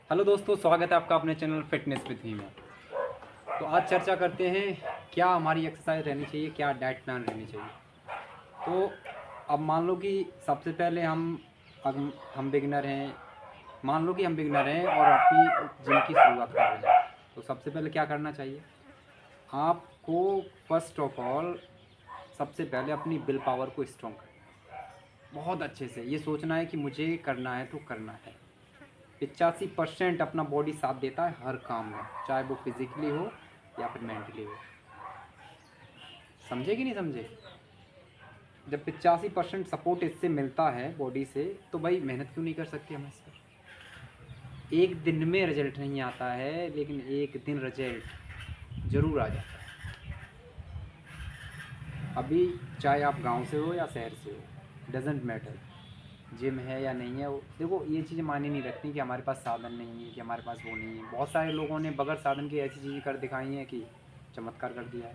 Hello दोस्तों, स्वागत है आपका अपने चैनल फिटनेस विद मी में। तो आज चर्चा करते हैं क्या हमारी एक्सरसाइज रहनी चाहिए, क्या डाइट प्लान रहनी चाहिए। तो अब मान लो कि सबसे पहले हम बिगिनर हैं। मान लो कि हम बिगिनर हैं और अपनी जिम की शुरुआत कर रहे हैं। तो सबसे पहले क्या करना चाहिए आपको? फर्स्ट ऑफ ऑल सबसे पहले अपनी विल पावर को स्ट्रॉन्ग करना है। बहुत अच्छे से ये सोचना है कि मुझे करना है तो करना है। 85% अपना बॉडी साथ देता है हर काम में, चाहे वो फिजिकली हो या फिर मेंटली हो। समझे कि नहीं समझे? जब 85% सपोर्ट इससे मिलता है बॉडी से, तो भाई मेहनत क्यों नहीं कर सकते हम इस पर? एक दिन में रिजल्ट नहीं आता है, लेकिन एक दिन रिजल्ट ज़रूर आ जाता है। अभी चाहे आप गांव से हो या शहर से हो, डजेंट मैटर। जिम है या नहीं है, वो देखो ये चीज़ें मायने नहीं रखती कि हमारे पास साधन नहीं है, कि हमारे पास वो नहीं है। बहुत सारे लोगों ने बगैर साधन की ऐसी चीज़ें कर दिखाई हैं कि चमत्कार कर दिया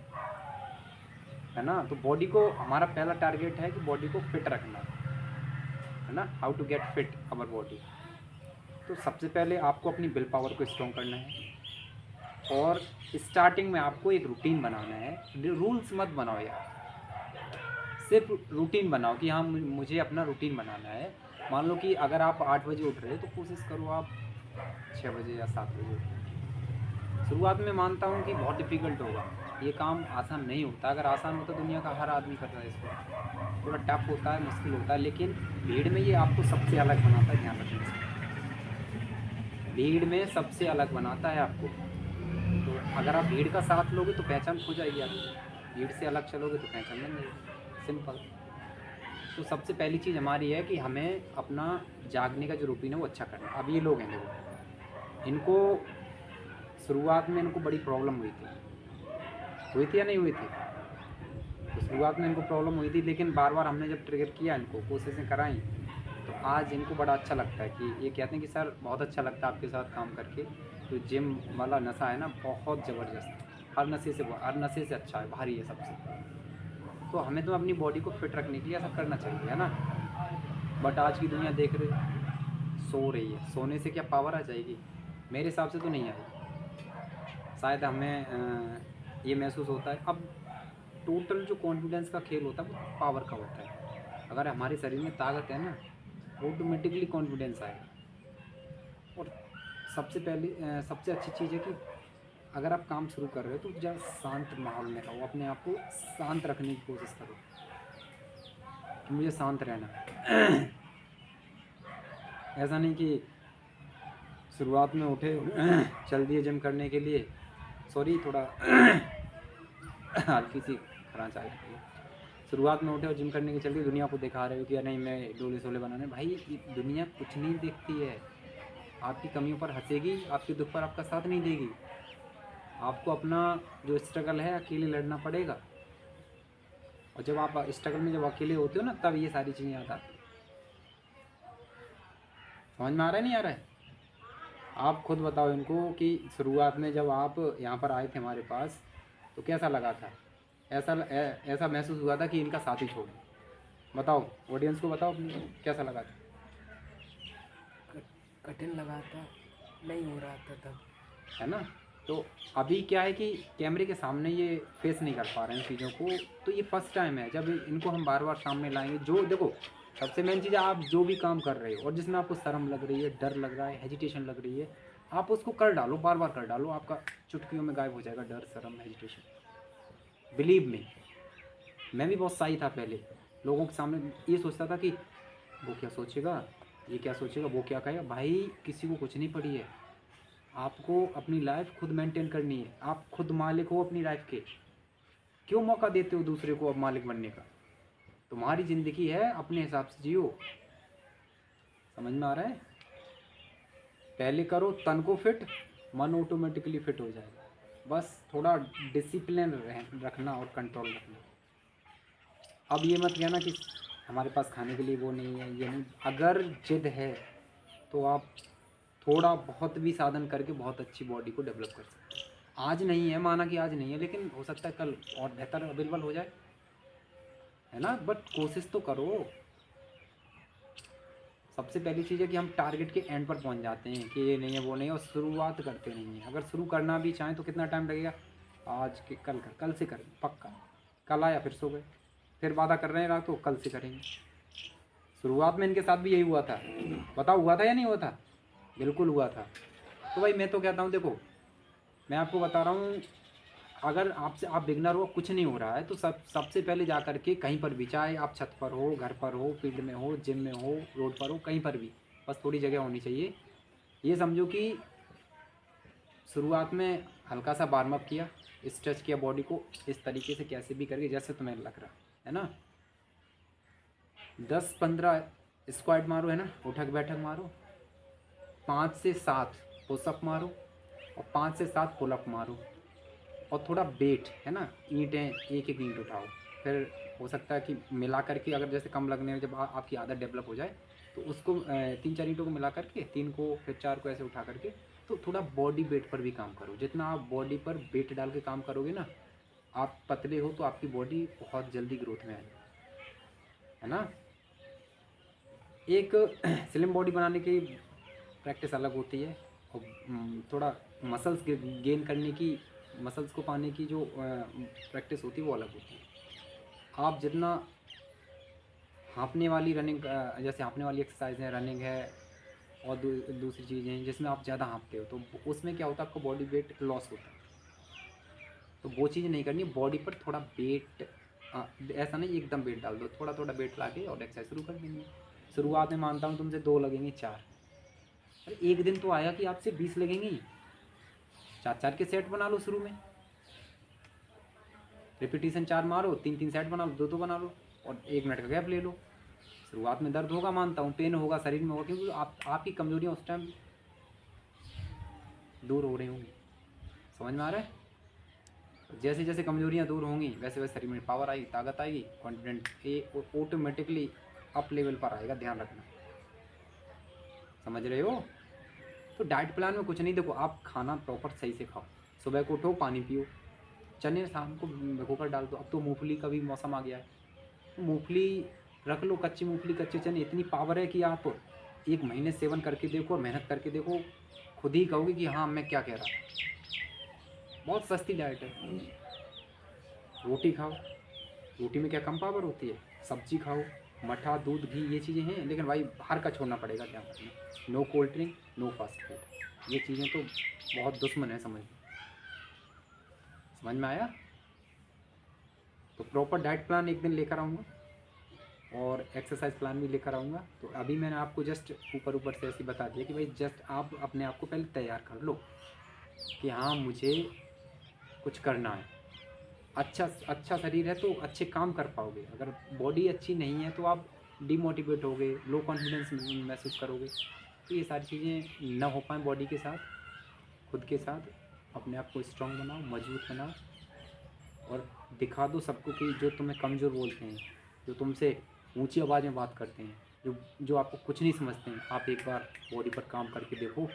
है ना। तो बॉडी को, हमारा पहला टारगेट है कि बॉडी को फिट रखना है ना। How to get fit our body. तो सबसे पहले आपको अपनी विल पावर को स्ट्रॉन्ग करना है, और स्टार्टिंग में आपको एक रूटीन बनाना है। रूल्स मत बनाओ यार, सिर्फ रूटीन बनाओ कि हाँ मुझे अपना रूटीन बनाना है। मान लो कि अगर आप 8 बजे उठ रहे हो, तो कोशिश करो आप 6 बजे या 7 बजे उठो। शुरुआत में मानता हूँ कि बहुत डिफ़िकल्ट होगा, ये काम आसान नहीं होता। अगर आसान होता दुनिया का हर आदमी करता है इसको। थोड़ा टफ होता है, मुश्किल होता है, लेकिन भीड़ में ये आपको सबसे अलग बनाता है। ध्यान रखना इसका, भीड़ में सबसे अलग बनाता है आपको। तो अगर आप भीड़ का साथ लोगे तो पहचान खो जाएगी आपकी, भीड़ से अलग चलोगे तो पहचान बन जाएगी। सिंपल। तो सबसे पहली चीज़ हमारी है कि हमें अपना जागने का जो रूटीन है वो अच्छा करना है। अब ये लोग हैं देखो, इनको शुरुआत में इनको बड़ी प्रॉब्लम हुई थी या नहीं हुई थी? तो शुरुआत में इनको प्रॉब्लम हुई थी, लेकिन बार बार हमने जब ट्रिगर किया, इनको कोशिशें कराई, तो आज इनको बड़ा अच्छा लगता है। कि ये कहते हैं कि सर बहुत अच्छा लगता है आपके साथ काम करके। तो जिम वाला नशा है ना, बहुत ज़बरदस्त है। हर नशे से अच्छा है, भारी है सबसे। तो हमें तो अपनी बॉडी को फिट रखने के लिए ऐसा करना चाहिए, है ना। बट आज की दुनिया देख रहे हो, सो रही है। सोने से क्या पावर आ जाएगी? मेरे हिसाब से तो नहीं आई। शायद हमें ये महसूस होता है। अब टोटल जो कॉन्फिडेंस का खेल होता है वो पावर का होता है। अगर हमारे शरीर में ताकत है ना, ऑटोमेटिकली कॉन्फिडेंस आएगा। और सबसे अच्छी चीज़ है कि अगर आप काम शुरू कर रहे हो तो ज़रा शांत माहौल में रहो, अपने आप को शांत रखने की कोशिश करो कि मुझे शांत रहना है। ऐसा नहीं कि शुरुआत में उठे चल दिए जिम करने के लिए। सॉरी, थोड़ा हल्की सी खरांच आ जाती है। शुरुआत में उठे और जिम करने के चल दिए, दुनिया को दिखा रहे हो कि नहीं मैं डोले सोले बनाने। भाई ये दुनिया कुछ नहीं देखती है, आपकी कमियों पर हंसेगी, आपके दुख पर आपका साथ नहीं देगी। आपको अपना जो स्ट्रगल है अकेले लड़ना पड़ेगा। और जब आप स्ट्रगल में जब अकेले होते हो ना, तब ये सारी चीज़ें याद आती हैं। समझ में आ रहा है नहीं आ रहा है? आप खुद बताओ इनको कि शुरुआत में जब आप यहाँ पर आए थे हमारे पास, तो कैसा लगा था? ऐसा महसूस हुआ था कि इनका साथ ही छोड़ दूं? बताओ, ऑडियंस को बताओ कैसा लगा था। कठिन लगा था, नहीं हो रहा था तब। है ना। तो अभी क्या है कि कैमरे के सामने ये फेस नहीं कर पा रहे हैं चीज़ों को। तो ये फर्स्ट टाइम है जब इनको हम बार बार सामने लाएंगे। जो देखो, सबसे मेन चीज़ है, आप जो भी काम कर रहे हो और जिसमें आपको शर्म लग रही है, डर लग रहा है, हेजिटेशन लग रही है, आप उसको कर डालो, बार बार कर डालो। आपका चुटकियों में गायब हो जाएगा डर, शर्म, हेजिटेशन। बिलीव मी, मैं भी बहुत शाई था पहले। लोगों के सामने ये सोचता था कि वो क्या सोचेगा, ये क्या सोचेगा, वो क्या कहेगा। भाई किसी को कुछ नहीं पड़ी है। आपको अपनी लाइफ खुद मेंटेन करनी है। आप खुद मालिक हो अपनी लाइफ के। क्यों मौका देते हो दूसरे को अब मालिक बनने का? तुम्हारी ज़िंदगी है, अपने हिसाब से जियो। समझ में आ रहा है? पहले करो तन को फिट, मन ऑटोमेटिकली फिट हो जाएगा। बस थोड़ा डिसिप्लिन रखना और कंट्रोल रखना। अब ये मत कहना कि हमारे पास खाने के लिए वो नहीं है, ये नहीं। अगर जिद है तो आप थोड़ा बहुत भी साधन करके बहुत अच्छी बॉडी को डेवलप कर सकते हो। आज नहीं है, माना कि आज नहीं है, लेकिन हो सकता है कल और बेहतर अवेलेबल हो जाए, है ना। बट कोशिश तो करो। सबसे पहली चीज़ है कि हम टारगेट के एंड पर पहुंच जाते हैं कि ये नहीं है वो नहीं है, और शुरुआत करते नहीं हैं। अगर शुरू करना भी चाहें तो कितना टाइम लगेगा, आज के कल से करें पक्का। कल आया फिर सो गए, फिर वादा कर रहे हैं रात को कल से करेंगे। शुरुआत में इनके साथ भी यही हुआ था, बताओ हुआ था या नहीं हुआ था? बिल्कुल हुआ था। तो भाई मैं तो कहता हूँ, देखो मैं आपको बता रहा हूँ, अगर आपसे आप बिगनर हो, कुछ नहीं हो रहा है, तो सबसे पहले जा कर के कहीं पर भी, चाहे आप छत पर हो, घर पर हो, फील्ड में हो, जिम में हो, रोड पर हो, कहीं पर भी, बस थोड़ी जगह होनी चाहिए। ये समझो कि शुरुआत में हल्का सा वार्म अप किया, स्ट्रेच किया बॉडी को इस तरीके से, कैसे भी करके जैसे तुम्हें लग रहा है ना। 10-15 स्क्वाट मारो, है ना, उठक बैठक मारो, 5 से 7 पुशअप मारो, और 5 से 7 पुलअप मारो, और थोड़ा वेट, है ना, ईंटें एक एक ईंट उठाओ। फिर हो सकता है कि मिला करके, अगर जैसे कम लगने में, जब आपकी आदत डेवलप हो जाए तो उसको 3-4 ईंटों को मिला करके, 3 को फिर 4 को ऐसे उठा करके, तो थोड़ा बॉडी वेट पर भी काम करो। जितना आप बॉडी पर वेट डाल के काम करोगे ना, आप पतले हो तो आपकी बॉडी बहुत जल्दी ग्रोथ में आएगी, है ना। एक स्लिम बॉडी बनाने की प्रैक्टिस अलग होती है, और थोड़ा मसल्स गेन करने की, मसल्स को पाने की जो प्रैक्टिस होती है वो अलग होती है। आप जितना हाँफने वाली रनिंग, जैसे हाँफने वाली एक्सरसाइज है, रनिंग है, और दूसरी चीज़ें हैं जिसमें आप ज़्यादा हाँफते हो, तो उसमें क्या होता है, आपका बॉडी वेट लॉस होता है। तो वो चीज़ नहीं करनी, बॉडी पर थोड़ा वेट, ऐसा नहीं एकदम वेट डाल दो, थोड़ा थोड़ा वेट ला के और एक्सरसाइज शुरू कर देंगे। शुरुआत में मानता हूँ तुमसे 2 लगेंगी, 4, अरे एक दिन तो आया कि आपसे 20 लगेंगी। 4-4 के सेट बना लो शुरू में, रिपीटिशन 4 मारो, 3-3 सेट बना लो, 2-2 बना लो, और 1 मिनट का गैप ले लो। शुरुआत में दर्द होगा, मानता हूँ, पेन होगा, शरीर में होगा, क्योंकि आपकी कमजोरियाँ उस टाइम दूर हो रही होंगी। समझ में आ रहा है? जैसे जैसे कमजोरियाँ दूर होंगी वैसे वैसे शरीर में पावर आएगी, ताकत आएगी, कॉन्फिडेंट ये ऑटोमेटिकली अप लेवल पर आएगा, ध्यान रखना। समझ रहे हो? तो डाइट प्लान में कुछ नहीं, देखो आप खाना प्रॉपर सही से खाओ, सुबह को उठो, पानी पियो, चने शाम को भिगो कर डाल दो। अब तो मूंगफली का भी मौसम आ गया है, तो मूंगफली रख लो, कच्ची मूंगफली, कच्चे चने, इतनी पावर है कि आप 1 महीने सेवन करके देखो और मेहनत करके देखो, खुद ही कहोगे कि हाँ मैं क्या कह रहा था। बहुत सस्ती डाइट है। रोटी खाओ, रोटी में क्या कम पावर होती है? सब्जी खाओ, मठा, दूध, घी, ये चीज़ें हैं, लेकिन भाई बाहर का छोड़ना पड़ेगा, ध्यान रखना। No cold drink, no fast food, ये चीज़ें तो बहुत दुश्मन है, समझ में आया? तो प्रॉपर डाइट प्लान एक दिन लेकर आऊँगा, और एक्सरसाइज प्लान भी लेकर आऊँगा। तो अभी मैंने आपको जस्ट ऊपर ऊपर से ऐसे बता दिया कि भाई जस्ट आप अपने आप को पहले तैयार कर लो कि हाँ मुझे कुछ करना है। अच्छा शरीर है तो अच्छे काम कर पाओगे, अगर बॉडी अच्छी नहीं है तो आप डिमोटिवेट होगे, लो कॉन्फिडेंस महसूस करोगे। तो ये सारी चीज़ें ना हो पाएँ बॉडी के साथ, खुद के साथ अपने आप को स्ट्रॉन्ग बनाओ, मजबूत बनाओ, और दिखा दो सबको कि जो तुम्हें कमज़ोर बोलते हैं, जो तुमसे ऊंची आवाज़ में बात करते हैं, जो आपको कुछ नहीं समझते हैं, आप एक बार बॉडी पर काम करके देखो।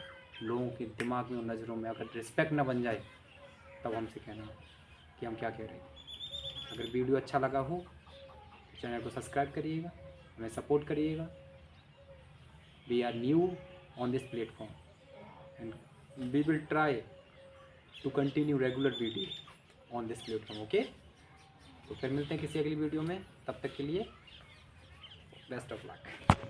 लोगों के दिमाग में और नज़रों में अगर रिस्पेक्ट ना बन जाए, तब हमसे कहना कि हम क्या कह रहे हैं। अगर वीडियो अच्छा लगा हो तो चैनल को सब्सक्राइब करिएगा, हमें सपोर्ट करिएगा। We are new on this platform and we will try to continue regular video on this platform, okay. तो फिर मिलते हैं किसी अगली वीडियो में, तब तक के लिए बेस्ट ऑफ लक।